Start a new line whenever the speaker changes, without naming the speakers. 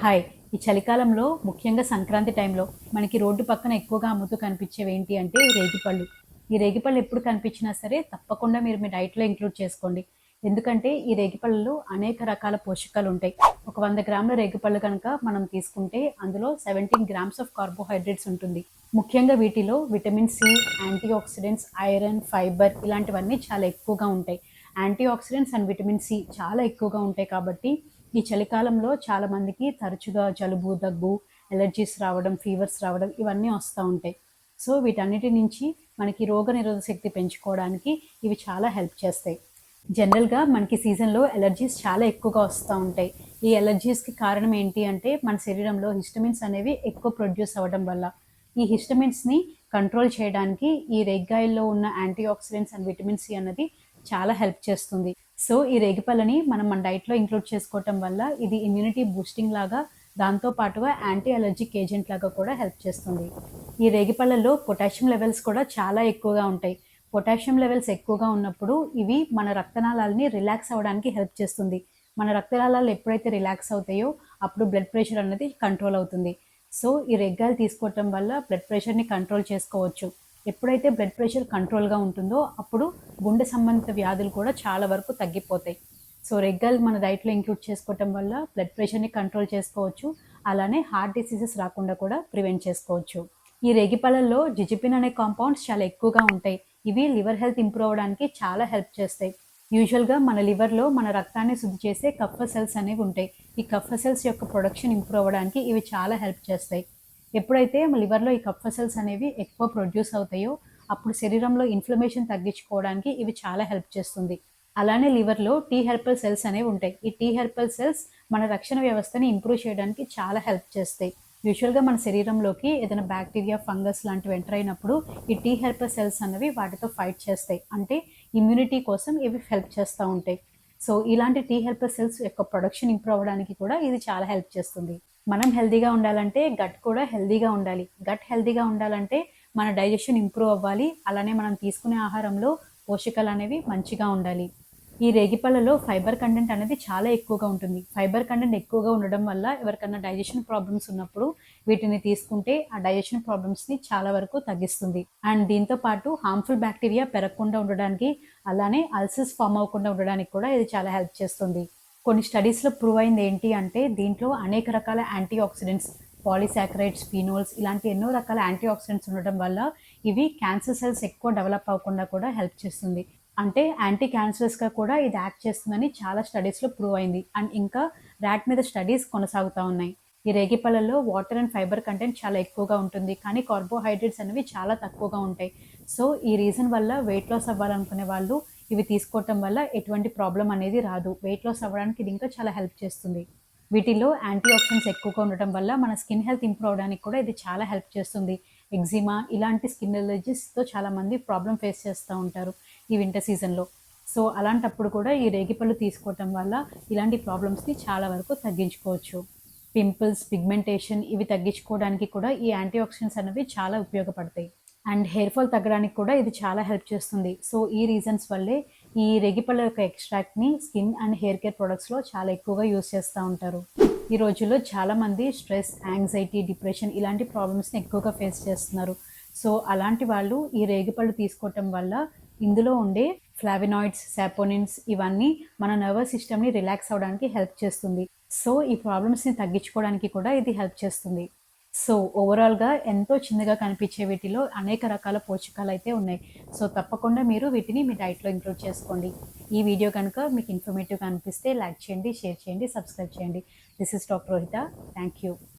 Hi! ఈ చలికాలంలో ముఖ్యంగా సంక్రాంతి టైంలో మనకి రోడ్డు పక్కన ఎక్కువగా అమ్ముతూ కనిపించేవి ఏంటి అంటే రేగిపళ్ళు. ఈ రేగిపళ్ళు ఎప్పుడు కనిపించినా సరే తప్పకుండా మీరు మీ డైట్‌లో ఇంక్లూడ్ చేసుకోండి. ఎందుకంటే ఈ రేగిపళ్ళలో అనేక రకాల పోషకాలు ఉంటాయి. ఒక 100 గ్రాముల రేగిపళ్ళు కనుక మనం తీసుకుంటే అందులో 17 గ్రామ్స్ ఆఫ్ కార్బోహైడ్రేట్స్ ఉంటుంది. ముఖ్యంగా వీటిలో vitamin C, antioxidants, iron, fibre ఇలాంటివన్నీ చాలా ఎక్కువగా ఉంటాయి. Antioxidants and vitamin C చాలా ఎక్కువగా ఉంటాయి కాబట్టి ఈ చలికాలంలో చాలామందికి తరచుగా జలుబు, దగ్గు, ఎలర్జీస్ రావడం, ఫీవర్స్ రావడం ఇవన్నీ వస్తూ ఉంటాయి. సో వీటన్నిటి నుంచి మనకి రోగనిరోధక శక్తి పెంచుకోవడానికి ఇవి చాలా హెల్ప్ చేస్తాయి. జనరల్‌గా మనకి సీజన్‌లో ఎలర్జీస్ చాలా ఎక్కువగా వస్తూ ఉంటాయి. ఈ ఎలర్జీస్‌కి కారణం ఏంటి అంటే మన శరీరంలో హిస్టమిన్స్ అనేవి ఎక్కువ ప్రొడ్యూస్ అవ్వడం వల్ల. ఈ హిస్టమిన్స్‌ని కంట్రోల్ చేయడానికి ఈ రేగికాయల్లో ఉన్న antioxidants and vitamin C అన్నది చాలా హెల్ప్ చేస్తుంది. సో ఈ రేగిపళ్ళని మనం మన డైట్‌లో ఇంక్లూడ్ చేసుకోవటం వల్ల ఇది ఇమ్యూనిటీ బూస్టింగ్ లాగా, దాంతో పాటుగా యాంటీ అలర్జిక్ ఏజెంట్ లాగా కూడా హెల్ప్ చేస్తుంది. ఈ రేగిపళ్ళల్లో పొటాషియం లెవెల్స్ కూడా చాలా ఎక్కువగా ఉంటాయి. పొటాషియం లెవెల్స్ ఎక్కువగా ఉన్నప్పుడు ఇవి మన రక్తనాళాలని రిలాక్స్ అవ్వడానికి హెల్ప్ చేస్తుంది. మన రక్తనాళాలు ఎప్పుడైతే రిలాక్స్ అవుతాయో అప్పుడు బ్లడ్ ప్రెషర్ అనేది కంట్రోల్ అవుతుంది. సో ఈ రేగ్గాయలు తీసుకోవటం వల్ల బ్లడ్ ప్రెషర్‌ని కంట్రోల్ చేసుకోవచ్చు. ఎప్పుడైతే బ్లడ్ ప్రెషర్ కంట్రోల్‌గా ఉంటుందో అప్పుడు గుండె సంబంధిత వ్యాధులు కూడా చాలా వరకు తగ్గిపోతాయి. సో రెగ్గాలు మన డైట్‌లో ఇంక్లూడ్ చేసుకోవటం వల్ల బ్లడ్ ప్రెషర్‌ని కంట్రోల్ చేసుకోవచ్చు. అలానే హార్ట్ డిసీజెస్ రాకుండా కూడా ప్రివెంట్ చేసుకోవచ్చు. ఈ రేగిపళ్ళల్లో జిజిపిన్ అనే కాంపౌండ్స్ చాలా ఎక్కువగా ఉంటాయి. ఇవి లివర్ హెల్త్ ఇంప్రూవ్ అవ్వడానికి చాలా హెల్ప్ చేస్తాయి. యూజువల్‌గా మన లివర్‌లో మన రక్తాన్ని శుద్ధి చేసే కఫ సెల్స్ అనేవి ఉంటాయి. ఈ కఫ సెల్స్ యొక్క ప్రొడక్షన్ ఇంప్రూవ్ అవ్వడానికి ఇవి చాలా హెల్ప్ చేస్తాయి. ఎప్పుడైతే లివర్‌లో ఈ కఫ సెల్స్ అనేవి ఎక్కువ ప్రొడ్యూస్ అవుతాయో అప్పుడు శరీరంలో ఇన్ఫ్లమేషన్ తగ్గించుకోవడానికి ఇవి చాలా హెల్ప్ చేస్తుంది. అలానే లివర్‌లో టీ హెల్పర్ సెల్స్ అనేవి ఉంటాయి. ఈ టీ హెల్పర్ సెల్స్ మన రక్షణ వ్యవస్థని ఇంప్రూవ్ చేయడానికి చాలా హెల్ప్ చేస్తాయి. యూజువల్‌గా మన శరీరంలోకి ఏదైనా బ్యాక్టీరియా, ఫంగస్ లాంటివి ఎంటర్ అయినప్పుడు ఈ టీ హెల్పర్ సెల్స్ అనేవి వాటితో ఫైట్ చేస్తాయి. అంటే ఇమ్యూనిటీ కోసం ఇవి హెల్ప్ చేస్తూ ఉంటాయి. సో ఇలాంటి టీ హెల్పర్ సెల్స్ యొక్క ప్రొడక్షన్ ఇంప్రూవ్ అవ్వడానికి కూడా ఇది చాలా హెల్ప్ చేస్తుంది. మనం హెల్తీగా ఉండాలంటే గట్ కూడా హెల్తీగా ఉండాలి. గట్ హెల్తీగా ఉండాలంటే మన డైజెషన్ ఇంప్రూవ్ అవ్వాలి. అలానే మనం తీసుకునే ఆహారంలో పోషకాలు అనేవి మంచిగా ఉండాలి. ఈ రేగిపళ్ళలో ఫైబర్ కంటెంట్ అనేది చాలా ఎక్కువగా ఉంటుంది. ఫైబర్ కంటెంట్ ఎక్కువగా ఉండడం వల్ల ఎవరికన్నా డైజెషన్ ప్రాబ్లమ్స్ ఉన్నప్పుడు వీటిని తీసుకుంటే ఆ డైజెషన్ ప్రాబ్లమ్స్ని చాలా వరకు తగ్గిస్తుంది. అండ్ దీంతో పాటు హార్మ్ఫుల్ బ్యాక్టీరియా పెరగకుండా ఉండడానికి, అలానే అల్సర్స్ ఫామ్ అవ్వకుండా ఉండడానికి కూడా ఇది చాలా హెల్ప్ చేస్తుంది. కొన్ని స్టడీస్‌లో ప్రూవ్ అయింది ఏంటి అంటే దీంట్లో అనేక రకాల యాంటీ ఆక్సిడెంట్స్, పాలీసాకరైడ్స్, ఫినోల్స్ ఇలాంటి ఎన్నో రకాల యాంటీ ఆక్సిడెంట్స్ ఉండడం వల్ల ఇవి క్యాన్సర్ సెల్స్ ఎక్కువ డెవలప్ అవ్వకుండా కూడా హెల్ప్ చేస్తుంది. అంటే యాంటీ క్యాన్సరస్‌గా కూడా ఇది యాక్ట్ చేస్తుందని చాలా స్టడీస్‌లో ప్రూవ్ అయింది. అండ్ ఇంకా ర్యాట్ మీద స్టడీస్ కొనసాగుతా ఉన్నాయి. ఈ రేగిపళ్ళలో వాటర్ అండ్ ఫైబర్ కంటెంట్ చాలా ఎక్కువగా ఉంటుంది. కానీ కార్బోహైడ్రేట్స్ అనేవి చాలా తక్కువగా ఉంటాయి. సో ఈ రీజన్ వల్ల వెయిట్ లాస్ అవ్వాలనుకునే వాళ్ళు ఇవి తీసుకోవటం వల్ల ఎటువంటి ప్రాబ్లమ్ అనేది రాదు. వెయిట్ లాస్ అవ్వడానికి ఇది ఇంకా చాలా హెల్ప్ చేస్తుంది. వీటిలో యాంటీ ఆక్సిడెంట్స్ ఎక్కువగా ఉండటం వల్ల మన స్కిన్ హెల్త్ ఇంప్రూవ్ అవ్వడానికి కూడా ఇది చాలా హెల్ప్ చేస్తుంది. ఎగ్జిమా ఇలాంటి స్కిన్ ఎలర్జీస్‌తో చాలామంది ప్రాబ్లమ్ ఫేస్ చేస్తూ ఉంటారు ఈ వింటర్ సీజన్‌లో. సో అలాంటప్పుడు కూడా ఈ రేగిపళ్ళు తీసుకోవటం వల్ల ఇలాంటి ప్రాబ్లమ్స్‌ని చాలా వరకు తగ్గించుకోవచ్చు. పింపుల్స్, పిగ్మెంటేషన్ ఇవి తగ్గించుకోవడానికి కూడా ఈ యాంటీ ఆక్సిడెంట్స్ అనేవి చాలా ఉపయోగపడతాయి. అండ్ హెయిర్ ఫాల్ తగ్గడానికి కూడా ఇది చాలా హెల్ప్ చేస్తుంది. సో ఈ రీజన్స్ వల్లే ఈ రేగిపళ్ళ యొక్క ఎక్స్ట్రాక్ట్‌ని స్కిన్ అండ్ హెయిర్ కేర్ ప్రొడక్ట్స్‌లో చాలా ఎక్కువగా యూజ్ చేస్తూ ఉంటారు. ఈ రోజుల్లో చాలామంది స్ట్రెస్, యాంగ్జైటీ, డిప్రెషన్ ఇలాంటి ప్రాబ్లమ్స్‌ని ఎక్కువగా ఫేస్ చేస్తున్నారు. సో అలాంటి వాళ్ళు ఈ రేగిపళ్ళు తీసుకోవటం వల్ల ఇందులో ఉండే ఫ్లావినాయిడ్స్, సాపోనిన్స్ ఇవన్నీ మన నర్వస్ సిస్టమ్‌ని రిలాక్స్ అవ్వడానికి హెల్ప్ చేస్తుంది. సో ఈ ప్రాబ్లమ్స్‌ని తగ్గించుకోవడానికి కూడా ఇది హెల్ప్ చేస్తుంది. సో ఓవరాల్‌గా ఎంతో చిన్నగా కనిపించే వీటిలో అనేక రకాల పోషకాలైతే ఉన్నాయి. సో తప్పకుండా మీరు వీటిని మీ డైట్‌లో ఇంక్లూడ్ చేసుకోండి. ఈ వీడియో కనుక మీకు ఇన్ఫర్మేటివ్‌గా అనిపిస్తే లైక్ చేయండి, షేర్ చేయండి, సబ్స్క్రైబ్ చేయండి. This is doctor Rohitha. Thank you.